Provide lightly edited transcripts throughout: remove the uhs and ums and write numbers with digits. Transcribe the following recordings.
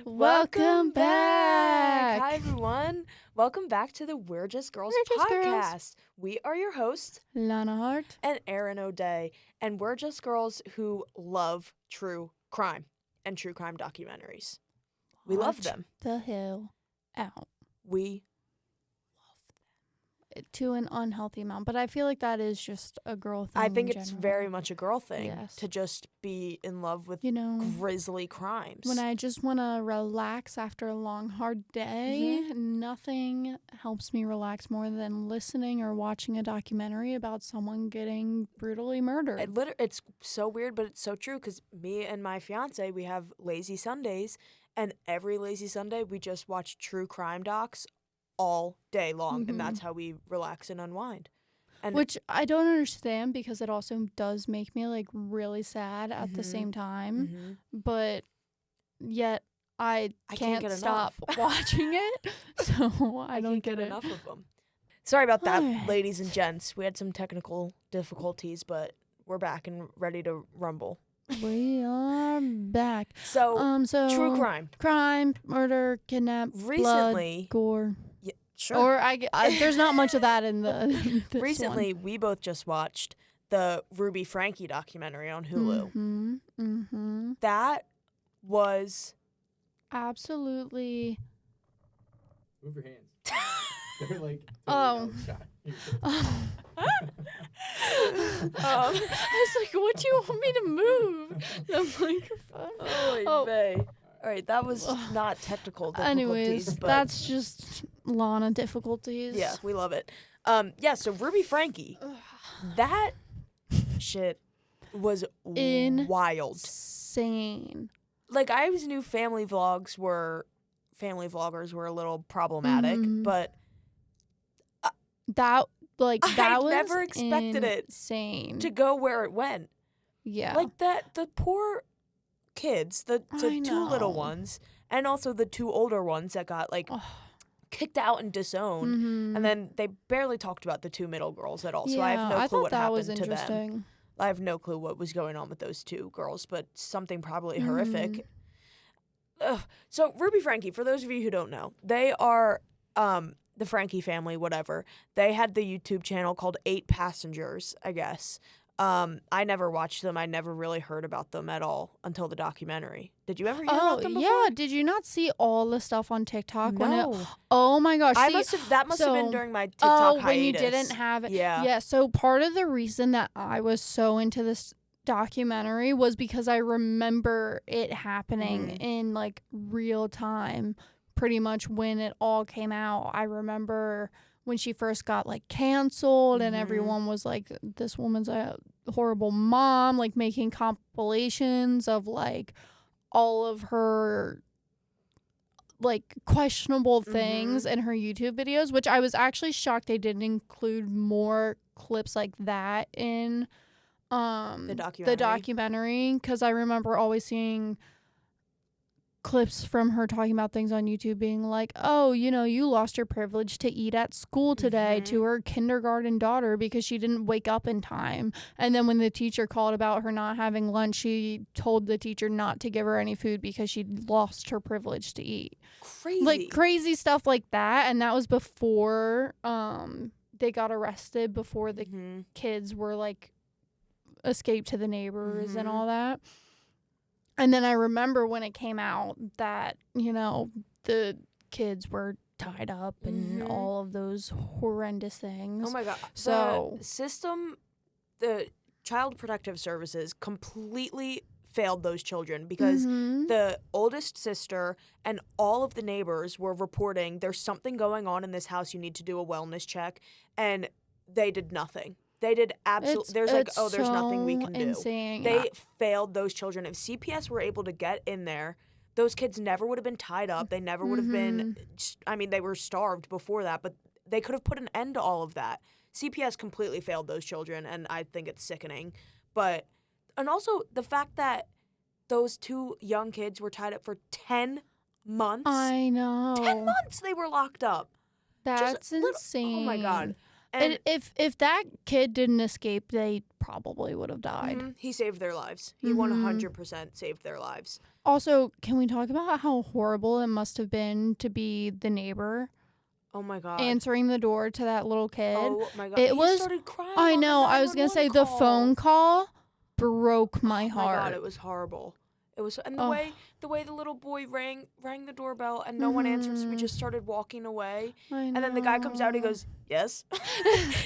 Welcome back. Hi, everyone. Welcome back to the We're Just Girls We're Just podcast. Girls. We are your hosts, Lana Hart. and Erin O'Day, and we're just girls who love true crime and true crime documentaries. We love Watch them. the hell out. We To an unhealthy amount. But I feel like that is just a girl thing. I think in it's general. very much a girl thing Yes. to just be in love with You know, grisly crimes. when I just want to relax after a long, hard day, nothing helps me relax more than listening or watching a documentary about someone getting brutally murdered. It's so weird, but it's so true because me and my fiance, we have lazy Sundays, and every lazy Sunday we just watch true crime docs all day long, and that's how we relax and unwind. And Which I don't understand because it also does make me like really sad at the same time. But yet I can't get stop enough. watching it. So I don't can't get it. enough of them. Sorry about that, ladies and gents. We had some technical difficulties, but we're back and ready to rumble. We are back. So, So true crime. murder, kidnap, Recently, blood, gore. yeah, sure. Or I there's not much of that in the this Recently, we both just watched the Ruby Franke documentary on Hulu. That was absolutely. Move your hands. They're like shot. I was like, what do you want me to move? The microphone. All right, that was not technical difficulties. Anyways, but that's just Lana difficulties. yeah, we love it. So Ruby Franke, that shit was wild. Insane. Like, I always knew family vloggers were a little problematic, but That I was never expected insane. it to go where it went. Yeah. Like the poor kids, the two little ones, and also the two older ones that got kicked out and disowned, and then they barely talked about the two middle girls at all. So I have no clue what happened to them. I have no clue what was going on with those two girls, but something probably horrific. So Ruby Franke, for those of you who don't know, they are the Franke family, whatever. They had the YouTube channel called 8 Passengers, I guess. I never watched them. I never really heard about them at all until the documentary. Did you ever hear about them before? Yeah. Did you not see all the stuff on TikTok? No. Oh my gosh. That must have been during my TikTok hiatus. When you didn't have it. Yeah. Yeah. So part of the reason that I was so into this documentary was because I remember it happening in like real time, pretty much when it all came out. I remember when she first got like canceled and everyone was like, this woman's a horrible mom, like making compilations of like all of her like questionable things in her YouTube videos, which I was actually shocked they didn't include more clips like that in the documentary, because I remember always seeing clips from her talking about things on YouTube being like, oh, you lost your privilege to eat at school today to her kindergarten daughter because she didn't wake up in time. And then when the teacher called about her not having lunch, she told the teacher not to give her any food because she'd lost her privilege to eat. Crazy. Like crazy stuff like that. And that was before they got arrested, before the kids were like escaped to the neighbors and all that. And then I remember when it came out that, the kids were tied up and all of those horrendous things. Oh my God. So the Child Protective Services completely failed those children because the oldest sister and all of the neighbors were reporting there's something going on in this house. You need to do a wellness check. And they did nothing. They did absolutely. There's there's nothing we can do. Insane. They failed those children. If CPS were able to get in there, those kids never would have been tied up. They never would have been. I mean, they were starved before that, but they could have put an end to all of that. CPS completely failed those children, and I think it's sickening. And also the fact that those two young kids were tied up for 10 months. I know. 10 months they were locked up. That's insane. Oh my God. And if that kid didn't escape, they probably would have died. He saved their lives. He 100% saved their lives. Also, can we talk about how horrible it must have been to be the neighbor? Oh my God. Answering the door to that little kid. Oh my God. He started crying. I know. I was going to say the phone call broke my heart. Oh my God, it was horrible. It was, and the way the little boy rang the doorbell and no one answered, so we just started walking away. I know. And then the guy comes out, he goes, "Yes."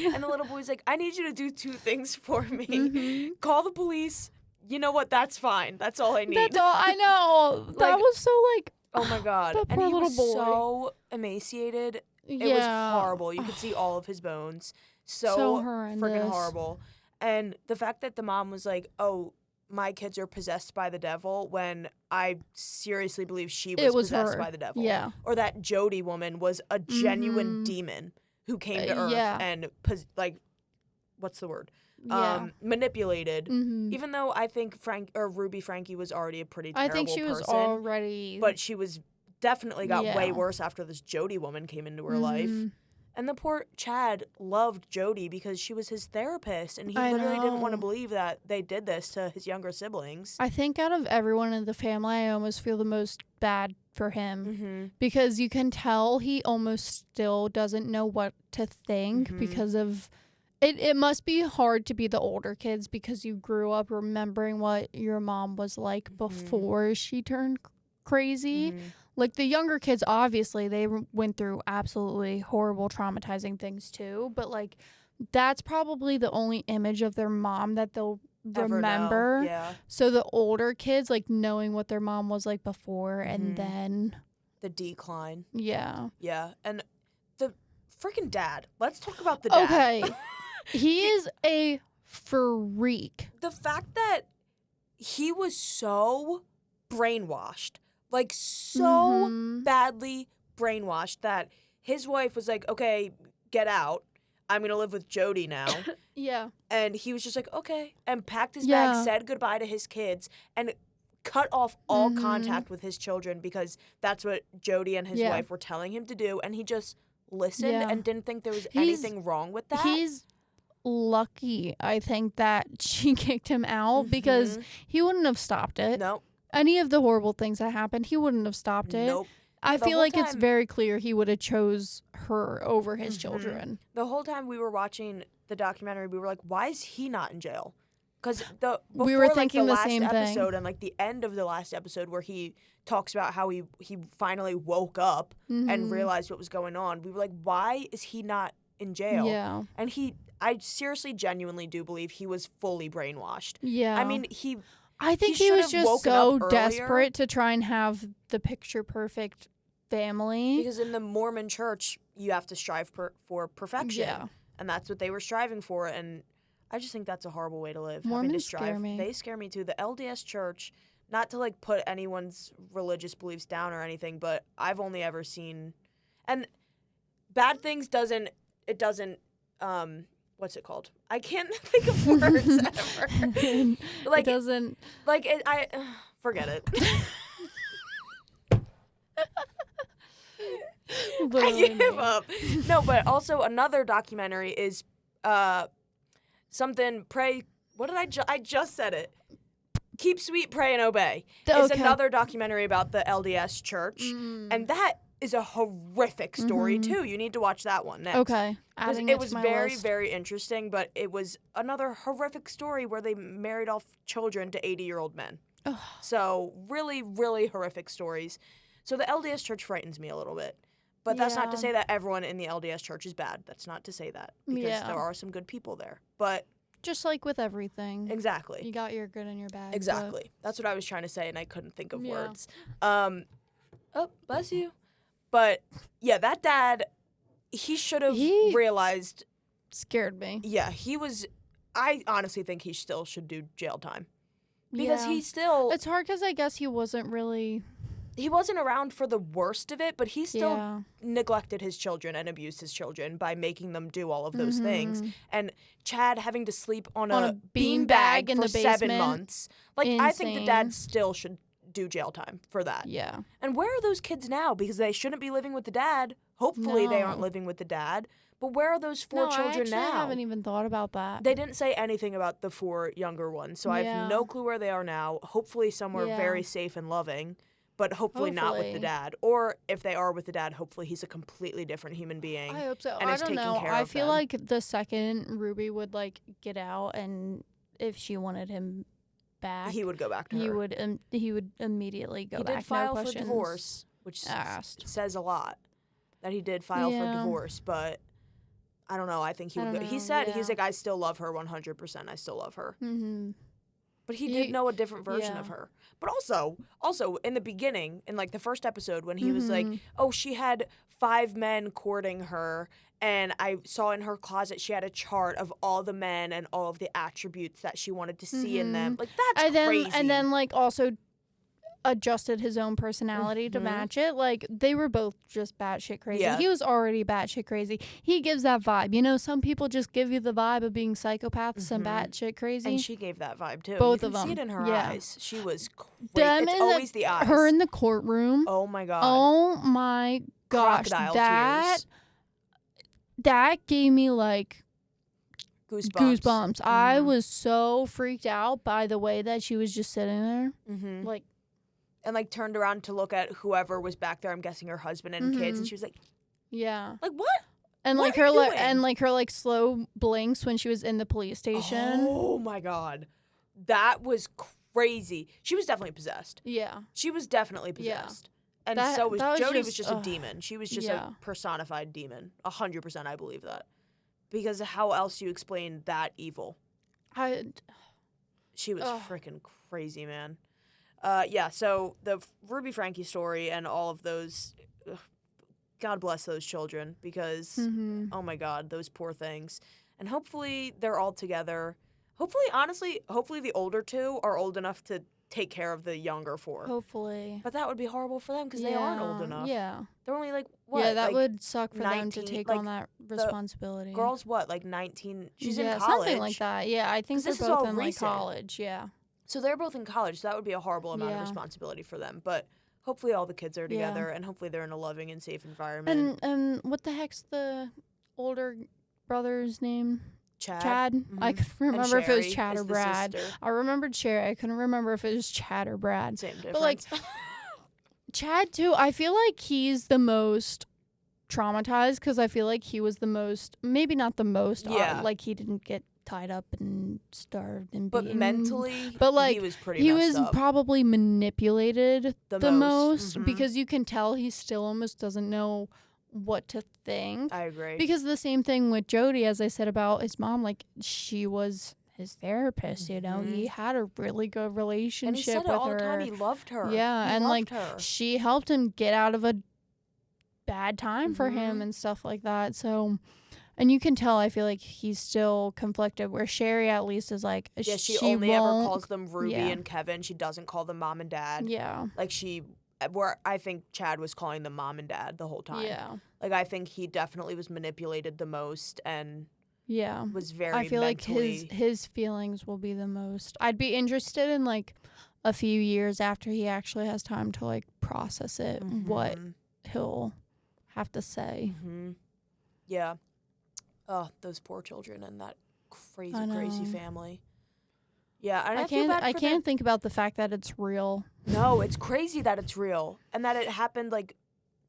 And the little boy's like, "I need you to do 2 things for me. Call the police. You know what? That's fine. That's all I need." That's all I know. That was so like, oh my God. That And poor he little was boy. so emaciated. It was horrible. You could see all of his bones. So horrendous. Freaking horrible. And the fact that the mom was like, "Oh, my kids are possessed by the devil," when I seriously believe she was possessed by the devil. Yeah. Or that Jody woman was a genuine demon who came to Earth and what's the word? Manipulated. Even though I think Ruby Franke was already a pretty terrible person. I think she was already. But she was definitely got way worse after this Jody woman came into her life. And the poor Chad loved Jody because she was his therapist, and he literally didn't want to believe that they did this to his younger siblings. I think out of everyone in the family, I almost feel the most bad for him because you can tell he almost still doesn't know what to think because of it. It must be hard to be the older kids because you grew up remembering what your mom was like before she turned crazy. Like, the younger kids, obviously, they went through absolutely horrible, traumatizing things, too. But, like, that's probably the only image of their mom that they'll remember. Yeah. So the older kids, like, knowing what their mom was like before and then... the decline. Yeah. Yeah. And the freaking dad. Let's talk about the dad. Okay. He is a freak. The fact that he was so brainwashed. Like, so badly brainwashed that his wife was like, "Okay, get out. I'm going to live with Jody now." Yeah. And he was just like, "Okay." And packed his bag, said goodbye to his kids, and cut off all contact with his children because that's what Jody and his wife were telling him to do. And he just listened and didn't think there was anything wrong with that. He's lucky, I think, that she kicked him out because he wouldn't have stopped it. Nope. Any of the horrible things that happened, he wouldn't have stopped it. Nope. I feel like it's very clear he would have chose her over his children. The whole time we were watching the documentary, we were like, "Why is he not in jail?" Because we were thinking the same episode thing. And like the end of the last episode where he talks about how he finally woke up and realized what was going on, we were like, "Why is he not in jail?" Yeah. And I seriously, genuinely do believe he was fully brainwashed. Yeah. I mean, I think he was just so desperate to try and have the picture perfect family. Because in the Mormon church, you have to strive for perfection. Yeah. And that's what they were striving for. And I just think that's a horrible way to live. Mormons having to strive. scare me. They scare me too. The LDS church, not to like put anyone's religious beliefs down or anything, but I've only ever seen, and bad things doesn't, what's it called? I can't think of words ever. Like, it doesn't. Like, forget it. I give up. No, but also another documentary is something, pray. What did I just said it. Keep Sweet, Pray, and Obey. It's another documentary about the LDS church. And that is a horrific story, too. You need to watch that one next. Okay. It was very, very interesting, but it was another horrific story where they married off children to 80-year-old men. Ugh. So really, really horrific stories. So the LDS church frightens me a little bit. But that's not to say that everyone in the LDS church is bad. That's not to say that. Because there are some good people there. But just like with everything. Exactly. You got your good and your bad. Exactly. That's what I was trying to say, and I couldn't think of words. Oh, bless you. But, yeah, that dad, he should have realized. Scared me. Yeah, I honestly think he still should do jail time. Because he still. It's hard because I guess he wasn't really. He wasn't around for the worst of it, but he still neglected his children and abused his children by making them do all of those things. And Chad having to sleep on a beanbag for 7 months. Like, insane. I think the dad still should do jail time for that. Yeah. And where are those kids now? Because they shouldn't be living with the dad. Hopefully they aren't No. living with the dad. But where are those 4 children now? I haven't even thought about that. They didn't say anything about the 4 younger ones, so I have no clue where they are now. Hopefully somewhere very safe and loving, but hopefully not with the dad. Or if they are with the dad, hopefully he's a completely different human being. I hope so. And I is don't taking know. care I of feel them. like the second Ruby would like get out, and if she wanted him back, He would go back to her. he would immediately go He back. did file no for questions divorce, which asked. says a lot. That he did file for divorce, but I don't know. I think he would go. He said, he's like, I still love her 100%. I still love her. Mm-hmm. But he did know a different version of her. But also in the beginning, in like the first episode, when he was like, oh, she had 5 men courting her, and I saw in her closet she had a chart of all the men and all of the attributes that she wanted to see in them. Like, that's crazy. And then like also adjusted his own personality to match it. Like, they were both just batshit crazy. Yeah. He was already batshit crazy. He gives that vibe. You know, some people just give you the vibe of being psychopaths and batshit crazy. And she gave that vibe too. Both you of can them. see it in her Yeah. eyes. She was crazy. Them It's in always the eyes. Her in the courtroom. Oh my god. Oh my gosh. Crocodile that tears. that gave me like goosebumps. I was so freaked out by the way that she was just sitting there. Mm-hmm. Like, and like turned around to look at whoever was back there. I'm guessing her husband and kids, and she was like, yeah. like what? And What like are her you like doing? and like her like slow blinks when she was in the police station. Oh my god, that was crazy. She was definitely possessed. Yeah. She was definitely possessed. And That- so was that was Jody. just- Was just a demon. She was just a personified demon. 100%, I believe that. Because how else do you explain that evil? She was freaking crazy, man. Yeah. So the Ruby Frankie story and all of those. God bless those children, because oh my god, those poor things. And hopefully they're all together. Hopefully, honestly, hopefully the older 2 are old enough to take care of the younger 4. Hopefully. But that would be horrible for them because they aren't old enough. Yeah. They're only like what? Yeah, that like would suck for them to 19, take like, on that responsibility. Girls, what, like 19? She's in college. Something like that. Yeah, I think 'Cause they're this is both all in like recent. college. Yeah. So they're both in college, so that would be a horrible amount of Yeah. responsibility for them. But hopefully all the kids are together, and hopefully they're in a loving and safe environment. And what the heck's the older brother's name? Chad. I couldn't remember if it was Sherry Chad is or the Brad. sister. I remembered Sherry. I couldn't remember if it was Chad or Brad. Same difference. But like Chad too, I feel like he's the most traumatized because I feel like he was the most, maybe not the most, like he didn't get tied up and starved and but beaten. mentally, But like he was pretty he messed was up. probably manipulated the most Mhm. because you can tell he still almost doesn't know what to think. I agree. Because the same thing with Jody, as I said about his mom, like she was his therapist, you know, he had a really good relationship and he said with it all her. the time. He loved her. Yeah, He and loved like her. she helped him get out of a bad time for him and stuff like that. So, and you can tell, I feel like he's still conflicted. Where Sherry at least is like, Yeah, she only ever won't- calls them Ruby yeah. and Kevin. She doesn't call them mom and dad. Yeah, Like where I think Chad was calling them mom and dad the whole time. yeah, Like I think he definitely was manipulated the most and yeah. was very I feel mentally... like his feelings will be the most. I'd be interested in like a few years after he actually has time to like process it, what he'll have to say. Yeah. Oh, those poor children and that crazy family. Yeah, and I feel bad for I can't think about the fact that it's real. No, it's crazy that it's real and that it happened like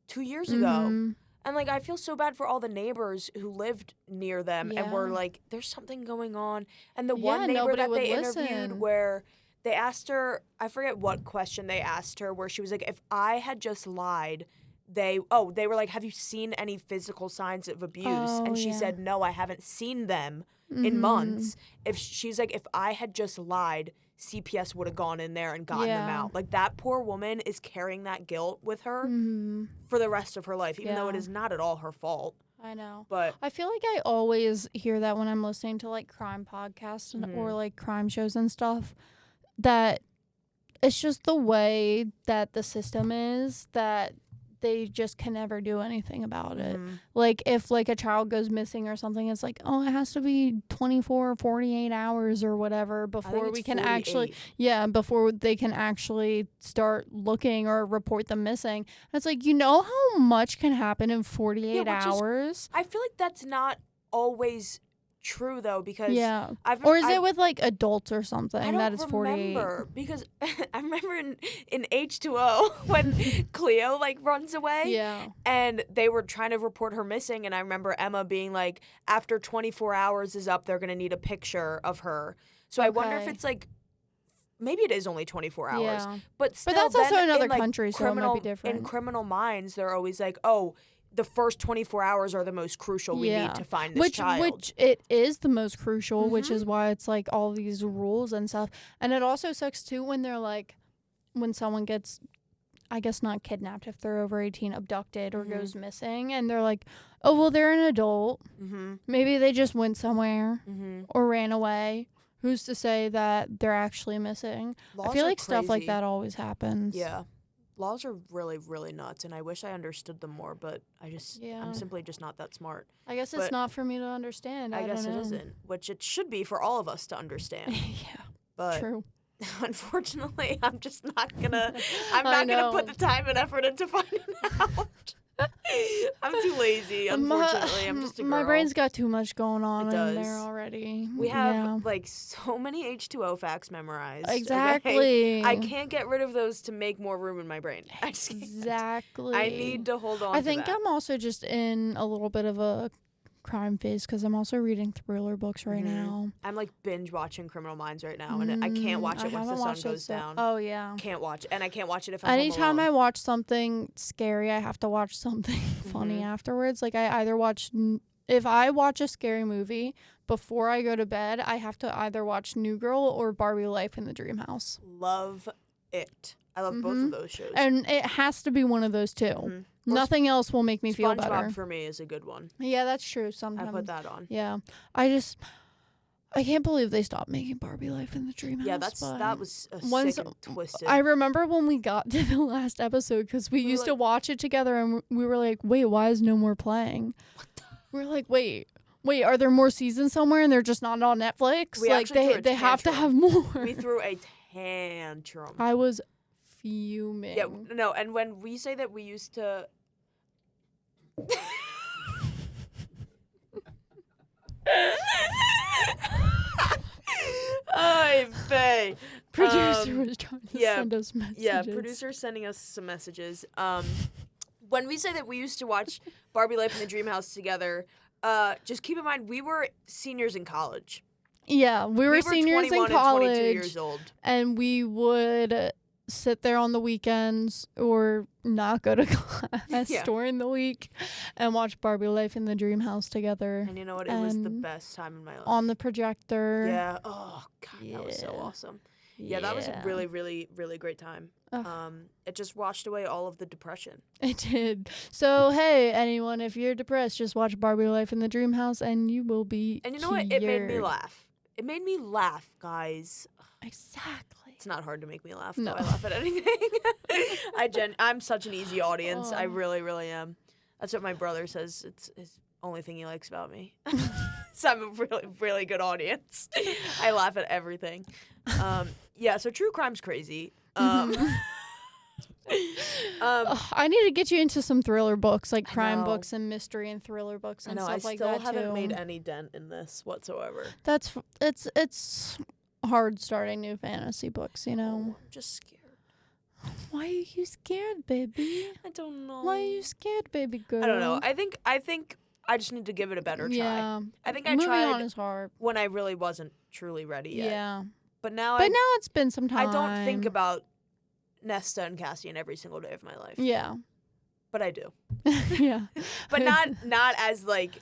2 years ago. And like I feel so bad for all the neighbors who lived near them and were like, "There's something going on." And the one neighbor nobody that would they listen. interviewed, where they asked her, I forget what question they asked her, where she was like, "If I had just lied." They were like, "Have you seen any physical signs of abuse?" And she said, "No, I haven't seen them in months." She's like, "If I had just lied, CPS would have gone in there and gotten them out." Like that poor woman is carrying that guilt with her for the rest of her life, even though it is not at all her fault. I know. But I feel like I always hear that when I'm listening to like crime podcasts or like crime shows and stuff, that it's just the way that the system is, that they just can never do anything about it. Like, if, like, a child goes missing or something, it's like, oh, it has to be 24 or 48 hours or whatever before we can 48. actually, before they can actually start looking or report them missing. And it's like, you know how much can happen in 48 hours? I feel like that's not always true, though, because or is it with, like, adults or something that it's 48? Because I remember in H2O when Cleo, like, runs away, and they were trying to report her missing, and I remember Emma being like, after 24 hours is up, they're gonna need a picture of her. So I wonder if it's like, maybe it is only 24 hours, but still, but that's also in other like, countries, so it might be different. In Criminal Minds, they're always like, oh, the first 24 hours are the most crucial. We need to find this child. Which it is the most crucial, which is why it's like all these rules and stuff. And it also sucks too when they're like, when someone gets, I guess not kidnapped if they're over 18, abducted or goes missing, and they're like, oh, well, they're an adult. Maybe they just went somewhere or ran away. Who's to say that they're actually missing? I feel like stuff like that always happens. Yeah. Laws are really, really nuts, and I wish I understood them more, but I'm simply just not that smart. I guess it's not for me to understand. I guess don't know. it isn't, which it should be for all of us to understand. But true. Unfortunately, I'm just not gonna. I'm not gonna put the time and effort into finding out. I'm too lazy, unfortunately. I'm just a girl. My brain's got too much going on in there already. We have like so many H2O facts memorized. Exactly. Okay? I can't get rid of those to make more room in my brain. I just can't. Exactly. I need to hold on I to think that. I'm also just in a little bit of a crime phase because I'm also reading thriller books right now. I'm like binge watching Criminal Minds right now, and I can't watch it once the sun goes down. Oh yeah, can't watch it, and I can't watch it if I'm anytime home alone. I watch something scary, I have to watch something funny afterwards. Like I either watch if I watch a scary movie before I go to bed, I have to either watch New Girl or Barbie Life in the Dreamhouse. Love it. I love both of those shows, and it has to be one of those two. Nothing else will make me feel better. SpongeBob for me is a good one. Yeah, that's true. Sometimes I put that on. Yeah, I can't believe they stopped making Barbie Life in the Dreamhouse. Yeah, that was sick and twisted. I remember when we got to the last episode because we used to watch it together, and we were like, "Wait, why is no more playing?" We're like, "Wait, are there more seasons somewhere, and they're just not on Netflix? Like they have to have more." We threw a tantrum. I was fuming. Yeah, no, and when we say that we used to. Ay, vey. Producer was trying to send us messages. Yeah, producer's sending us some messages. When we say that we used to watch Barbie Life in the Dreamhouse together, just keep in mind we were seniors in college. Yeah, we were seniors in college. And 22 years old. And we would sit there on the weekends or not go to class during the week and watch Barbie Life in the Dreamhouse together. And you know what? It was the best time in my life. On the projector. Yeah. Oh, God, that was so awesome. Yeah, that was a really, really, really great time. It just washed away all of the depression. It did. So, hey, anyone, if you're depressed, just watch Barbie Life in the Dreamhouse and you will be And you know what? It made me laugh. It made me laugh, guys. Exactly. It's not hard to make me laugh. No. I laugh at anything. I'm such an easy audience. I really, really am. That's what my brother says. It's his only thing he likes about me. So I'm a really, really good audience. I laugh at everything. Yeah, so true crime's crazy. I need to get you into some thriller books, like crime books and mystery and thriller books and stuff like that, too. I still haven't made any dent in this whatsoever. It's hard starting new fantasy books, you know? I'm just scared. Why are you scared, baby? I don't know. Why are you scared, baby girl? I don't know. I think I just need to give it a better try. Yeah. I think I Moving tried on is hard. when I really wasn't truly ready yet. Yeah. But now it's been some time. I don't think about Nesta and Cassian every single day of my life. Yeah. But I do. Yeah. But not as like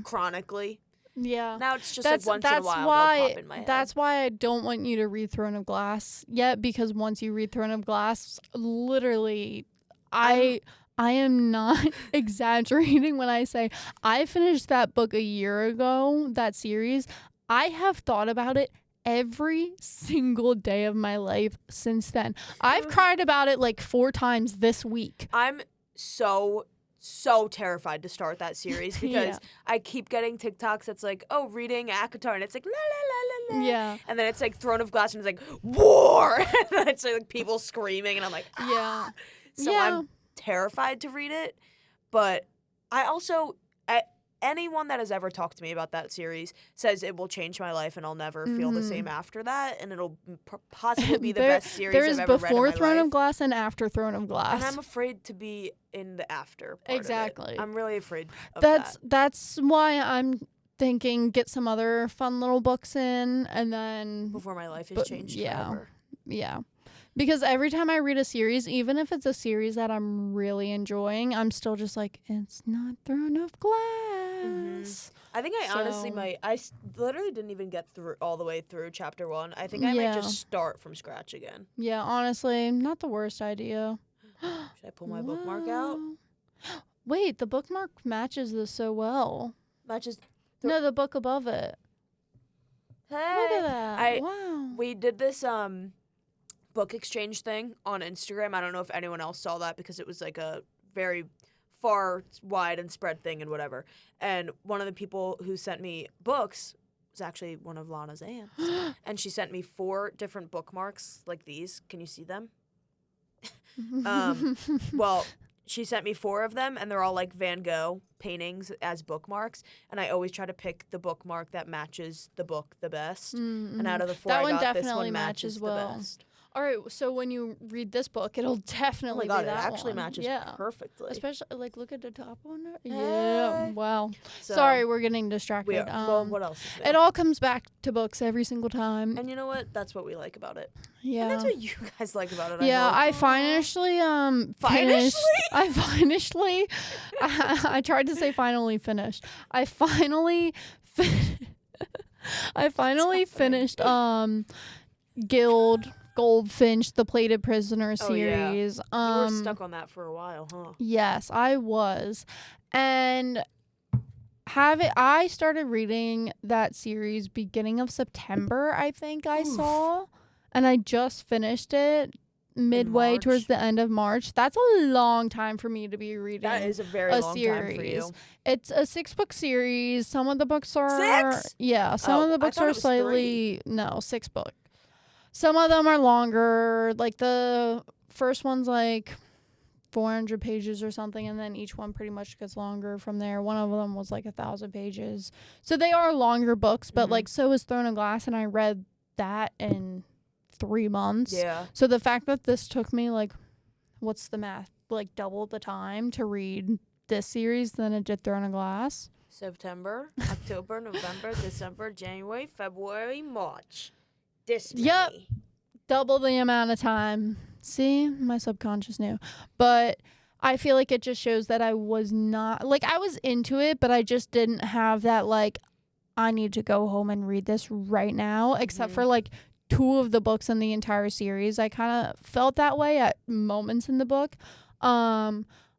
chronically. Yeah. Now it's just like once in a while they'll pop in my head. That's why I don't want you to read Throne of Glass yet, because once you read Throne of Glass, literally I am not exaggerating when I say I finished that book a year ago, that series. I have thought about it every single day of my life since then. I've cried about it like 4 times this week. I'm so terrified to start that series because I keep getting TikToks that's like, oh, reading Acotar, and it's like, la, la, la, la, la. Yeah. And then it's like Throne of Glass, and it's like, war! And it's like people screaming, and I'm like, ah. Yeah. So I'm terrified to read it. But I also, anyone that has ever talked to me about that series says it will change my life and I'll never feel the same after that, and it'll possibly be the best series I've ever read in my life. There's before Throne of Glass and after Throne of Glass. And I'm afraid to be in the after part Exactly. of it. I'm really afraid of that. That's why I'm thinking get some other fun little books in, and then... Before my life is changed forever. Yeah. Because every time I read a series, even if it's a series that I'm really enjoying, I'm still just like, it's not Throne of Glass. I think I honestly might. I literally didn't even get through all the way through chapter 1. I think I might just start from scratch again. Yeah, honestly, not the worst idea. Should I pull my bookmark out? Wait, the bookmark matches this so well. Matches? No, the book above it. Hey. Look at that. Wow. We did this book exchange thing on Instagram. I don't know if anyone else saw that because it was like a very far wide and spread thing and whatever. And one of the people who sent me books was actually one of Lana's aunts. And she sent me 4 different bookmarks like these. Can you see them? Well, she sent me 4 of them, and they're all like Van Gogh paintings as bookmarks. And I always try to pick the bookmark that matches the book the best. And out of the 4 that I one got, definitely this one matches matches well. the best. All right, so when you read this book, it'll definitely Oh my God, be that it actually one. matches perfectly. Especially, like, look at the top one. Yeah, Hey. wow. So, Sorry, we're getting distracted. we are. Well, what else is there? It all comes back to books every single time. And you know what? That's what we like about it. Yeah. And that's what you guys like about it. Yeah, I I finally finished. I tried to say finally finished. I finally finished Gild, Goldfinch, the Plated Prisoner series. You were stuck on that for a while, huh? Yes, I was. And I started reading that series beginning of September, I think I saw. And I just finished it midway towards the end of March. That's a long time for me to be reading. That is a very long time for you. It's a 6-book series. Some of the books are 6? Yeah, some of the books are slightly 6 book. Some of them are longer. Like the first one's like 400 pages or something, and then each one pretty much gets longer from there. One of them was like 1,000 pages. So they are longer books, but like so is Throne of Glass, and I read that in 3 months. Yeah. So the fact that this took me like, what's the math? Like double the time to read this series than it did Throne of Glass. September, October, November, December, January, February, March. This many. Yep. Double the amount of time. See, my subconscious knew. But I feel like it just shows that I was not, like, I was into it, but I just didn't have that, like, I need to go home and read this right now, except for, like, 2 of the books in the entire series. I kind of felt that way at moments in the book.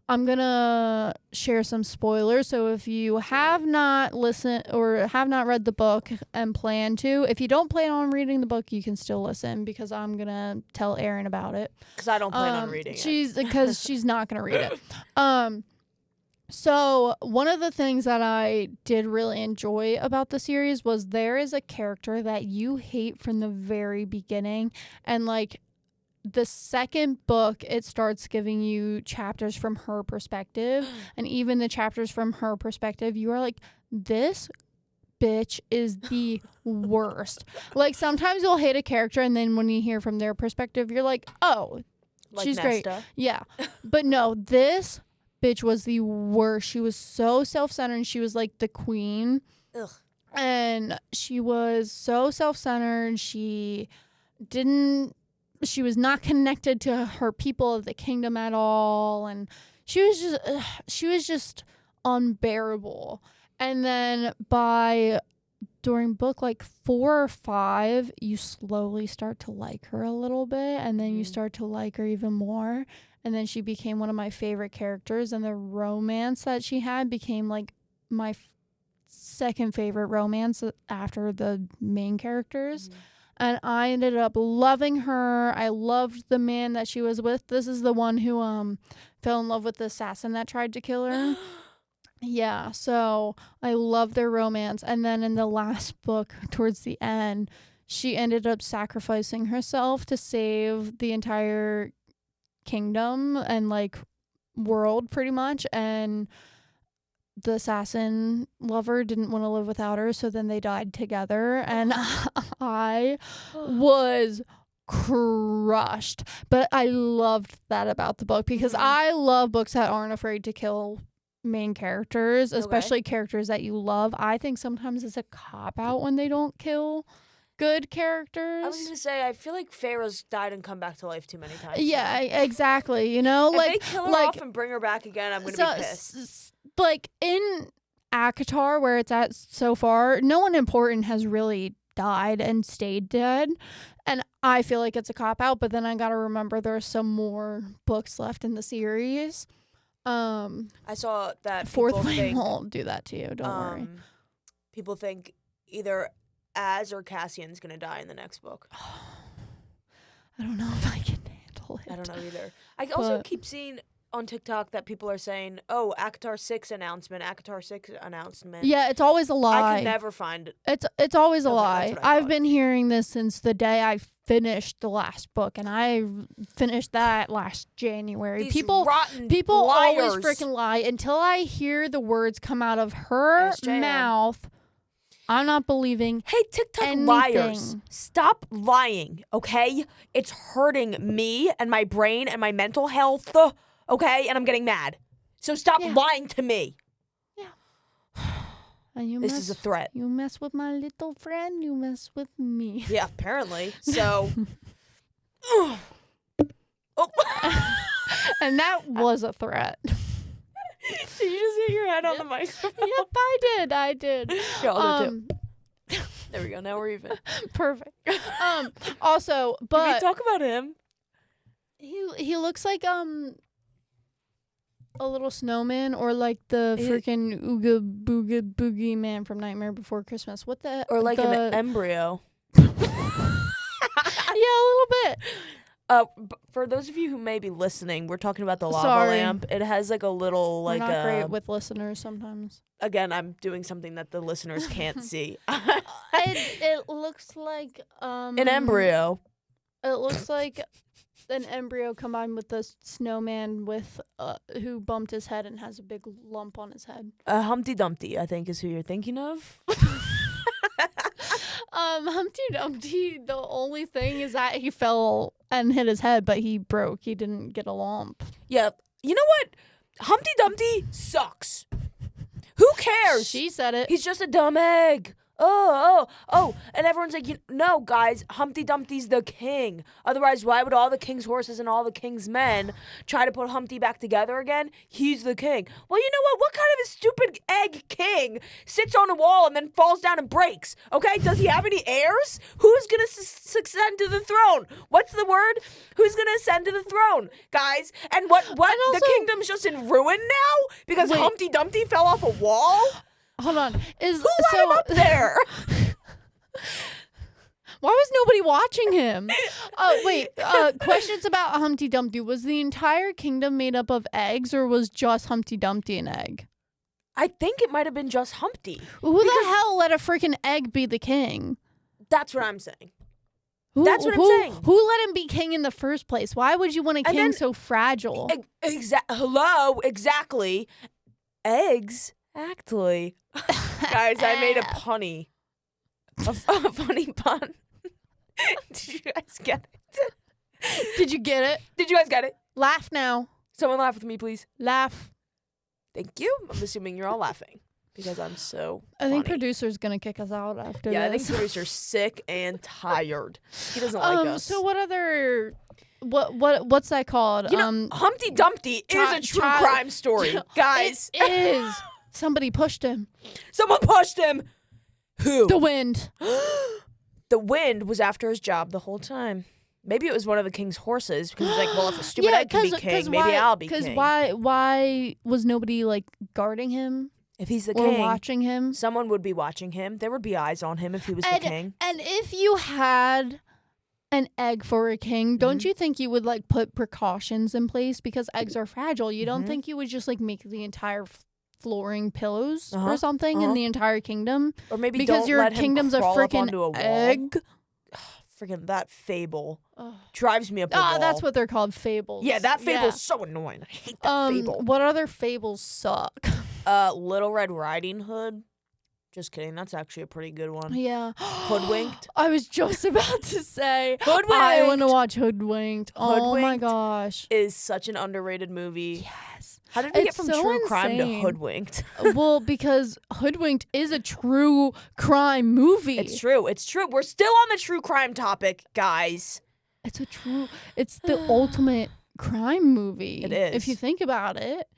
I'm going to share some spoilers. So if you have not listened or have not read the book and plan to, if you don't plan on reading the book, you can still listen because I'm going to tell Erin about it. Because I don't plan on reading it. Because she's not going to read it. So one of the things that I did really enjoy about the series was there is a character that you hate from the very beginning, and like the second book it starts giving you chapters from her perspective, and even the chapters from her perspective you are like, this bitch is the worst. Like sometimes you'll hate a character and then when you hear from their perspective you're like, oh, like she's Nesta. great. Yeah. But no, this bitch was the worst. She was so self-centered. She was like the queen. Ugh. And she was so self-centered. She was not connected to her people of the kingdom at all. And she was just unbearable. And then during book like 4 or 5, you slowly start to like her a little bit. And then you start to like her even more. And then she became one of my favorite characters. And the romance that she had became like my second favorite romance after the main characters. And I ended up loving her. I loved the man that she was with. This is the one who fell in love with the assassin that tried to kill her. Yeah, so I love their romance. And then in the last book, towards the end, she ended up sacrificing herself to save the entire kingdom and like world pretty much. And the assassin lover didn't want to live without her, so then they died together. And I was crushed. But I loved that about the book because I love books that aren't afraid to kill main characters, especially characters that you love. I think sometimes it's a cop-out when they don't kill good characters. I was gonna say, I feel like Pharaoh's died and come back to life too many times. Yeah, exactly. You know, if like they kill her off and bring her back again, I'm gonna be pissed. Like in Acotar, where it's at so far, no one important has really died and stayed dead, and I feel like it's a cop-out. But then I gotta remember there's some more books left in the series. I saw that fourth one won't do that to you. Don't worry. People think either Az or Cassian's gonna die in the next book. I don't know if I can handle it. I don't know either. I also keep seeing on TikTok that people are saying, "Oh, Acotar 6 announcement, Acotar 6 announcement." Yeah, it's always a lie. I can never find it. It's always a lie. That's what I I've been hearing this since the day I finished the last book, and I finished that last January. These people liars. always freaking lie until I hear the words come out of her mouth. I'm not believing. Hey, TikTok anything. Liars, stop lying, okay? It's hurting me and my brain and my mental health, okay? And I'm getting mad. So stop lying to me. Yeah. And this is a threat. You mess with my little friend, you mess with me. Yeah, apparently. So. Oh. And that was a threat. Did you just hit your head on the microphone? Yep, I did. Yeah, I'll do too. There we go. Now we're even. Perfect. Also, but can we talk about him? He looks like a little snowman, or like the freaking Ooga Booga Boogie Man from Nightmare Before Christmas. What the? Or like an embryo. Yeah, a little bit. For those of you who may be listening, we're talking about the lava lamp. It has like a little We're not great with listeners sometimes. Again, I'm doing something that the listeners can't see. It looks like an embryo. It looks like an embryo combined with the snowman with who bumped his head and has a big lump on his head. Humpty Dumpty, I think, is who you're thinking of. Humpty Dumpty, the only thing is that he fell and hit his head, but he broke. He didn't get a lump. Yeah. You know what? Humpty Dumpty sucks. Who cares? She said it. He's just a dumb egg. Oh. And everyone's like, no, guys, Humpty Dumpty's the king. Otherwise, why would all the king's horses and all the king's men try to put Humpty back together again? He's the king. Well, you know what? What kind of a stupid egg king sits on a wall and then falls down and breaks? Okay? Does he have any heirs? Who's going to succeed to the throne? What's the word? Who's going to ascend to the throne, guys? And what? And also, the kingdom's just in ruin now? Because Humpty Dumpty fell off a wall? Hold on. Who let him up there? Why was nobody watching him? Wait. Questions about Humpty Dumpty. Was the entire kingdom made up of eggs, or was just Humpty Dumpty an egg? I think it might have been just Humpty. Who the hell let a freaking egg be the king? That's what I'm saying. That's what I'm saying. Who let him be king in the first place? Why would you want a king so fragile? Hello, exactly. Eggs, actually. Guys, I made a punny. A funny pun. Did you guys get it? Did you get it? Did you guys get it? Laugh now. Someone laugh with me, please. Laugh. Thank you. I'm assuming you're all laughing because I'm so I think producer's going to kick us out after this. Yeah, I think producer's sick and tired. He doesn't like us. So what other... What's that called? You know, Humpty Dumpty is a true crime story, guys. It is. Somebody pushed him. Someone pushed him. Who? The wind. The wind was after his job the whole time. Maybe it was one of the king's horses because he's like, well, if a stupid egg can be king, maybe I'll be king. Because why was nobody like guarding him? If he's the or king, watching him, someone would be watching him. There would be eyes on him if he was the king. And if you had an egg for a king, don't you think you would like put precautions in place because eggs are fragile? You don't think you would just like make the entire flooring pillows or something in the entire kingdom? Or maybe because don't your let him kingdom's a crawl up freaking onto a wall. egg. Freaking that fable drives me up a wall. That's what they're called, fables. Yeah, that fable's so annoying. I hate that fable. What other fables suck? Little Red Riding Hood. Just kidding. That's actually a pretty good one. Yeah. Hoodwinked. I was just about to say. Hoodwinked. I want to watch Hoodwinked. Oh my Hoodwinked gosh. Is such an underrated movie. Yes. How did we get from true crime to Hoodwinked? Well, because Hoodwinked is a true crime movie. It's true. It's true. We're still on the true crime topic, guys. It's the ultimate crime movie. It is. If you think about it.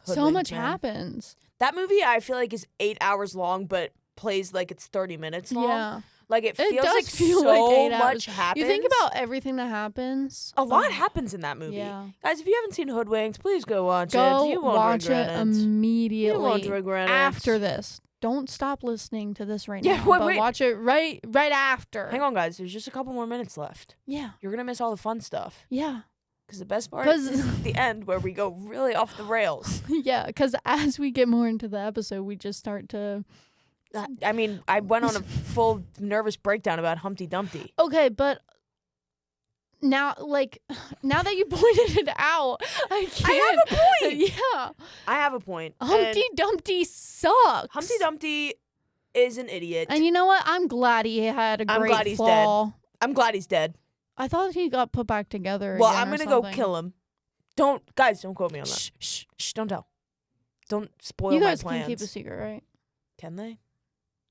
So Hoodwinked, much man. happens. That movie, I feel like, is 8 hours long, but plays like it's 30 minutes long. Yeah. Like, it feels does like feel so like 8 much hours. happens. You think about everything that happens. A lot happens in that movie. Yeah. Guys, if you haven't seen Hoodwinked, please go watch it. Go You won't watch regret it it. immediately. You won't regret it. After this. Don't stop listening to this right Yeah, now. wait, but wait. watch it right after. Hang on, guys. There's just a couple more minutes left. Yeah. You're going to miss all the fun stuff. Yeah. Because the best part is the end where we go really off the rails. Yeah, because as we get more into the episode, we just start to... I mean, I went on a full nervous breakdown about Humpty Dumpty. Okay, but now that you pointed it out, I have a point. Yeah. I have a point. Humpty Dumpty sucks. Humpty Dumpty is an idiot. And you know what? I'm glad he had a great I'm glad he's fall. dead. I'm glad he's dead. I thought he got put back together. Well, again I'm or going to go something. kill him. Don't quote me on that. Shh, don't tell. Don't spoil You my guys plans. can keep a secret, right? Can they?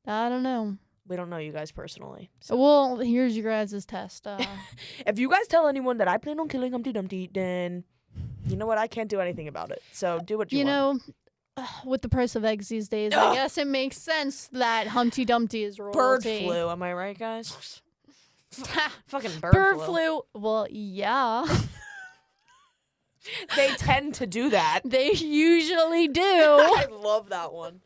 I don't know. We don't know you guys personally. So. Well, here's your guys' test. If you guys tell anyone that I plan on killing Humpty Dumpty, then you know what? I can't do anything about it. So do what you want. You know, with the price of eggs these days, I guess it makes sense that Humpty Dumpty is royalty. Bird flu, am I right, guys? Fucking Bird flu. Well, yeah. They tend to do that. They usually do. I love that one.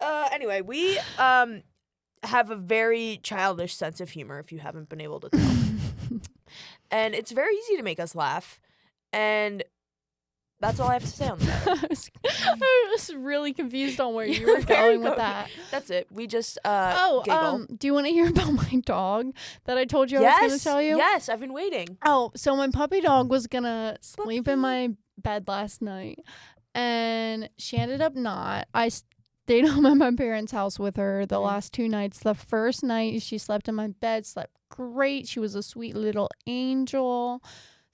Anyway, we have a very childish sense of humor, if you haven't been able to tell. And it's very easy to make us laugh. And that's all I have to say on that. I was really confused on where you were going with that. That's it. We just giggle. Do you want to hear about my dog that I told you I was going to tell you? Yes, I've been waiting. Oh, so my puppy dog was going to sleep in my bed last night, and she ended up not. I stayed home at my parents' house with her the last 2 nights. The first night, she slept in my bed, slept great. She was a sweet little angel.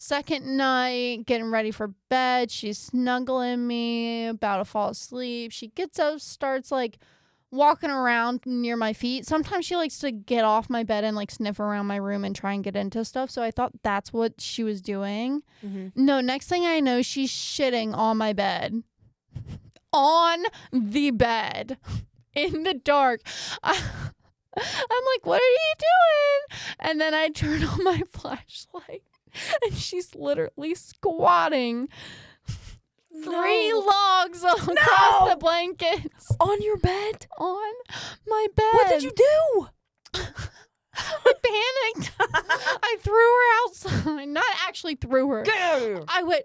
Second night, getting ready for bed, she's snuggling me, about to fall asleep. She gets up, starts like walking around near my feet. Sometimes she likes to get off my bed and like sniff around my room and try and get into stuff. So I thought that's what she was doing. Mm-hmm. No, next thing I know, she's shitting on my bed. On the bed. In the dark. I'm like, what are you doing? And then I turn on my flashlight. And she's literally squatting 3 logs across the blankets. On your bed? On my bed. What did you do? I panicked. I threw her outside. Not actually threw her. I went,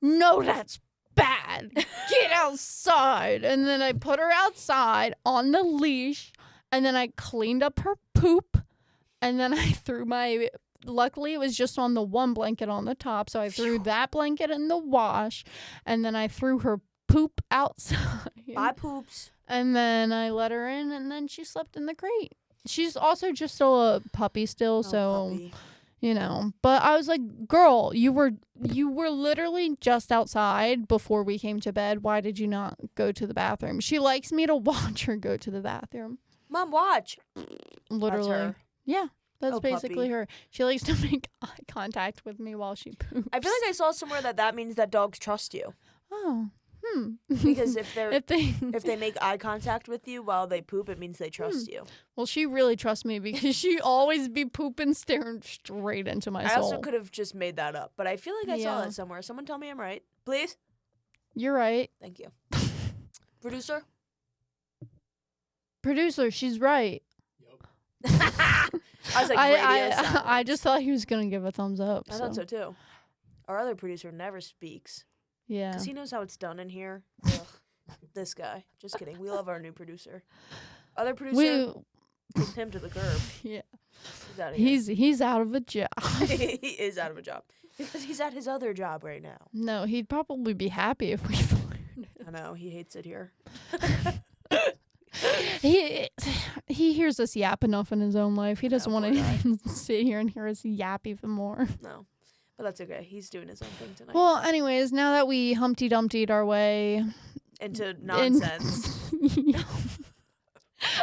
no, that's bad. Get outside. And then I put her outside on the leash. And then I cleaned up her poop. And then I threw luckily, it was just on the one blanket on the top, so I threw that blanket in the wash, and then I threw her poop outside. Bye, poops. And then I let her in, and then she slept in the crate. She's also just still a puppy still, puppy. You know. But I was like, girl, you were literally just outside before we came to bed. Why did you not go to the bathroom? She likes me to watch her go to the bathroom. Mom, watch. Literally. That's her. Yeah. That's basically puppy. her. She likes to make eye contact with me while she poops. I feel like I saw somewhere that means that dogs trust you. Oh, Because if they if if they make eye contact with you while they poop, it means they trust you. Well, she really trusts me because she always be pooping, staring straight into my soul. I also could have just made that up, but I feel like I saw that somewhere. Someone tell me I'm right, please. You're right. Thank you, producer. Producer, she's right. Yep. I was like, radio silence. I just thought he was gonna give a thumbs up. I thought so too. Our other producer never speaks. Yeah. Because he knows how it's done in here. Ugh. This guy. Just kidding. We love our new producer. Other producer, kicked him to the curb. Yeah. He's out of here. He's out of a job. He is out of a job. Because he's at his other job right now. No, he'd probably be happy if we fired him. I know. He hates it here. He hears us yap enough in his own life. He doesn't want to sit here and hear us yap even more. No. But that's okay. He's doing his own thing tonight. Well, anyways, now that we Humpty Dumptied our way into nonsense.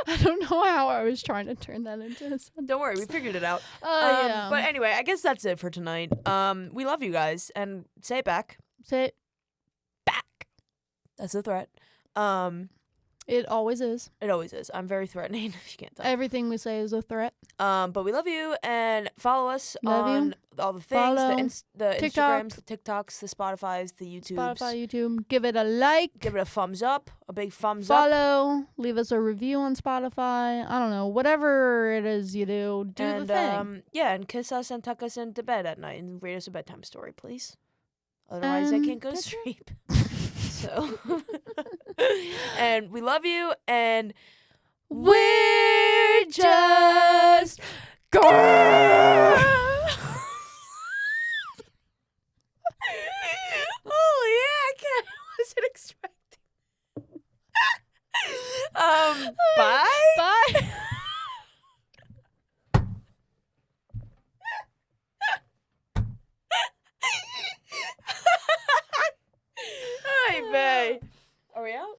I don't know how I was trying to turn that into a sentence. Don't worry, we figured it out. Yeah. But anyway, I guess that's it for tonight. We love you guys, and say it back. Say it back. That's a threat. It always is. It always is. I'm very threatening, if you can't tell. Everything we say is a threat. But we love you, and follow us Love on you. all the things, the TikTok. Instagrams, the TikToks, the Spotifys, the YouTubes. Spotify, YouTube. Give it a like. Give it a thumbs up, a big thumbs up. Follow. Leave us a review on Spotify. I don't know. Whatever it is you do, the thing. Yeah, and kiss us and tuck us into bed at night and read us a bedtime story, please. Otherwise, I can't go to sleep. So, and we love you, and we're just girls. Oh yeah, I wasn't expecting. Bye. Bye. Hi, babe. Are we out?